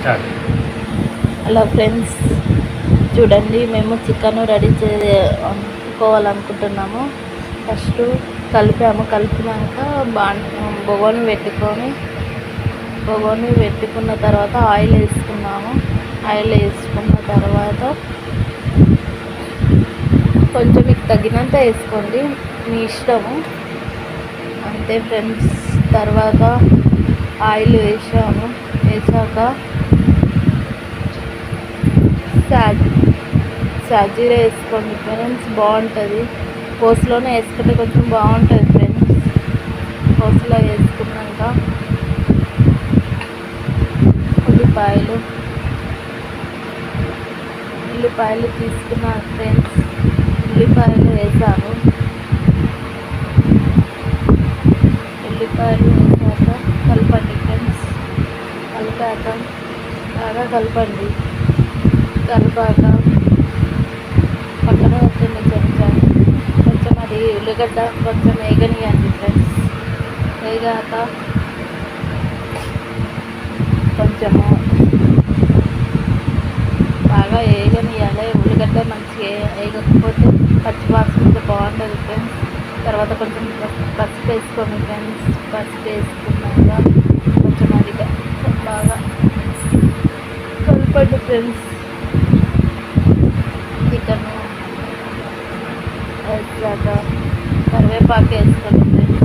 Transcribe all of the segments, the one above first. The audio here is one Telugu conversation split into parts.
హలో ఫ్రెండ్స్, చూడండి మేము చికెన్ రెడీ చేసుకోవాలనుకుంటున్నాము. ఫస్ట్ కలిపినాక బొగోని పెట్టుకున్న తర్వాత ఆయిల్ వేసుకున్నాము. ఆయిల్ వేసుకున్న తర్వాత కొంచెం మీకు తగినంత వేసుకోండి, మీ ఇష్టము. అంతే ఫ్రెండ్స్. తర్వాత ఆయిల్ వేసాక సాజీరా వేసుకోండి ఫ్రెండ్స్, బాగుంటుంది. పోస్లోనే వేసుకుంటే కొంచెం బాగుంటుంది ఫ్రెండ్స్. పోస్లో వేసుకున్నాక ఉల్లిపాయలు తీసుకున్నాను ఫ్రెండ్స్. ఉల్లిపాయలు వేసాను. ఉల్లిపాయలు వేసాక కలపండి ఫ్రెండ్స్. బాగా కలపండి. కలిపాక పక్కన వచ్చింది కొంచెం అది ఉల్లిగడ్డ కొంచెం వేగనియండి ఫ్రెండ్స్. వేగాక కొంచెము బాగా వేగనియాలి. ఉల్లిగడ్డ మంచిగా వేగకపోతే పచ్చివాసన బాగుంటుంది ఫ్రెండ్స్. తర్వాత కొంచెం పసుపు వేసుకోండి ఫ్రెండ్స్. పసుపు వేసుకున్నాక కొంచెం అది బాగా కలపండి ఫ్రెండ్స్. చికెన్ వేసాక కరివేపాకు వేసుకోండి ఫ్రెండ్స్.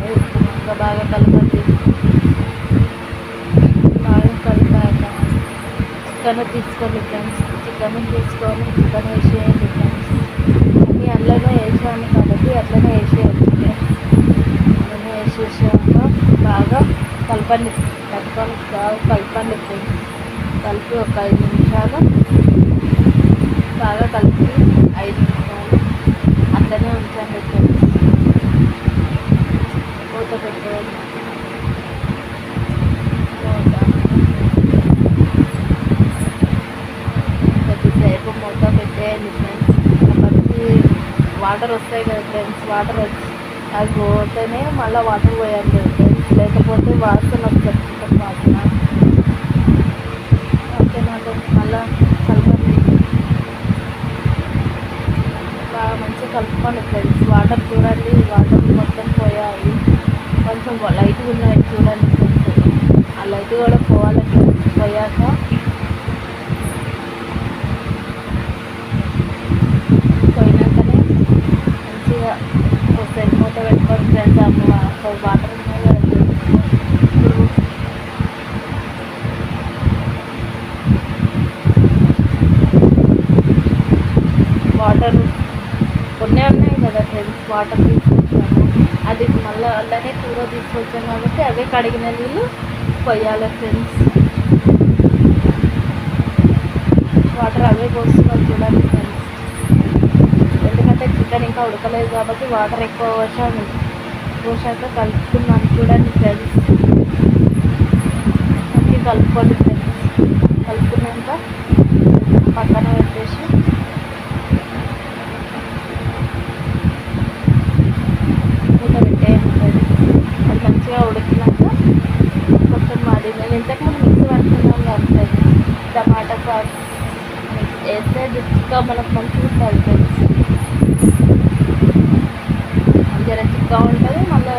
వేసుకున్నాక బాగా కలపండి. బాగా కలిపాక చికెన్ తీసుకోండి ఫ్రెండ్స్. చికెన్ వేసేయండి ఫ్రెండ్స్. అన్నీ అట్లనే వేసాను కాబట్టి అట్లనే వేసేయండి ఫ్రెండ్స్. అట్లనే వేసేసాక బాగా కలపండి ఫ్రెండ్స్. కలిపి ఒక 5 నిమిషాలు బాగా కలిపి 5 నిమిషాలు అట్లనే ఉంచండి ఫ్రెండ్స్. మూత పెట్టండి. కొద్దిసేపు మూత పెట్టేయండి ఫ్రెండ్స్. పచ్చి వాటర్ వస్తాయి కదా ఫ్రెండ్స్. వాటర్ అది పోతేనే మళ్ళీ వాటర్ పోయండి ఫ్రెండ్స్. లేకపోతే వాసన వస్తుంది, చికెన్ వాసన. ఓకేనా ఫ్రెండ్స్? మళ్ళీ కలపండి. బాగా మంచిగా కలుపుకోండి ఫ్రెండ్స్. వాటర్ చూడండి, వాటర్ మొత్తం పోయాయి. కొంచెం లైట్గా ఉన్నాయి చూడండి ఫ్రెండ్స్. ఆ లైట్ కూడా పోవాలి ఫ్రెండ్స్. పోయాక పోయినాకనే మంచిగా ఒకసారి మూత పెట్టుకోండి ఫ్రెండ్స్. అప్పుడు వాటర్ ఉన్నాయి కదా ఇప్పుడు వాటర్ కొన్ని ఉన్నాయి కదా ఫ్రెండ్స్. వాటర్ తీసుకొచ్చాము, అది మళ్ళీ అలానే కూర తీసుకొచ్చాము కాబట్టి అవే కడిగిన నీళ్ళు పోయాలి ఫ్రెండ్స్. వాటర్ అవే పోస్తున్నాం చూడండి ఫ్రెండ్స్. ఎందుకంటే చికెన్ ఇంకా ఉడకలేదు కాబట్టి వాటర్ ఎక్కువ పోసాక కలుపుకున్నాం చూడండి ఫ్రెండ్స్. మంచిగా కలుపుకోండి ఫ్రెండ్స్. కలుపుకున్నాక పక్కన పెట్టేసి మూత పెట్టేయండి ఫ్రెండ్స్. అది మంచిగా ఉడికినాక కొంచెం అది మేము ఇంతకుముందు మిక్సీ పట్టుకున్నాం కదా ఫ్రెండ్స్. టమాటా సాస్ వేస్తే చిక్కగా మనకు మంచిగా ఉంటుంది ఫ్రెండ్స్. జర చిక్కగా ఉంటుంది, మళ్ళీ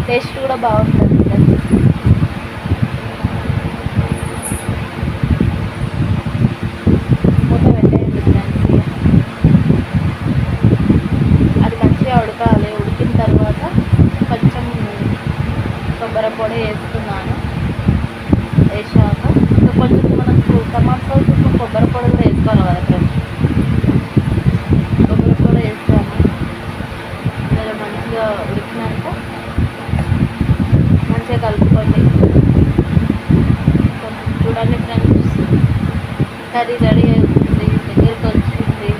టేస్ట్ కూడా బాగుంటుంది ఫ్రెండ్స్. మూత పెట్టేయండి ఫ్రెండ్స్. అది మంచిగా ఉడకాలి. ఉడికిన తర్వాత కొంచెం కొబ్బరి పొడి వేసుకున్నాను. వేసాక ఇంకా కొంచెం మనకు టమాటా సాస్ కొబ్బరి పొడి కూడా వేసుకోవాలి కదా ఫ్రెండ్స్. కొబ్బరి పొడి వేస్తాను. ఇలా మంచిగా ఉడికినాక మంచిగా కలుపుకోండి. కొంచెం చూడండి ఫ్రెండ్స్, కర్రీ రెడీ అవుతుంది, దగ్గరికి వచ్చింది.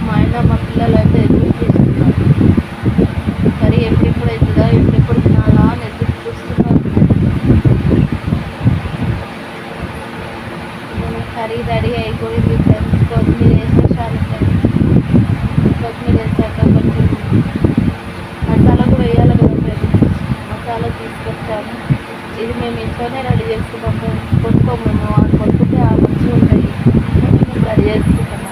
మా ఆయన మా పిల్లలు అయితే ఎదురు చూస్తున్నారు. కర్రీ ఎప్పుడెప్పుడు అవుతుందా, ఎప్పుడెప్పుడు తినాలా అని ఎదురు చూస్తున్నారు. కర్రీ రెడీ అయిపోయింది ఫ్రెండ్స్. కొత్తిమీర వేసేసాను ఫ్రెండ్స్. కొత్తిమీర వేసాక కొంచెం మసాలా కూడా వేయాలి కదా ఫ్రెండ్స్. మసాలా తీసుకొచ్చాను. చేసుకుంటాము. ఇది మేము ఇంట్లోనే రెడీ చేసుకుంటాం ఫ్రెండ్స్. కొనుక్కోము మేము, ఆ కొనుక్కుంటే ఆ మంచిగా ఉంటాయి, మేము రెడీ చేసుకుంటాము.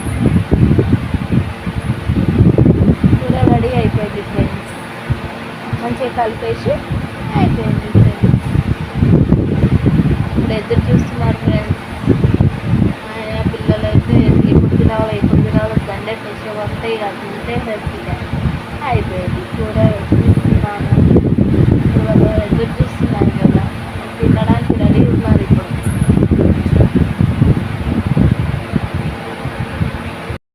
కూర రెడీ అయిపోయింది ఫ్రెండ్స్. మంచిగా కలిపేసి అయిపోయింది ఫ్రెండ్స్. ఇప్పుడు ఎదురు చూస్తున్న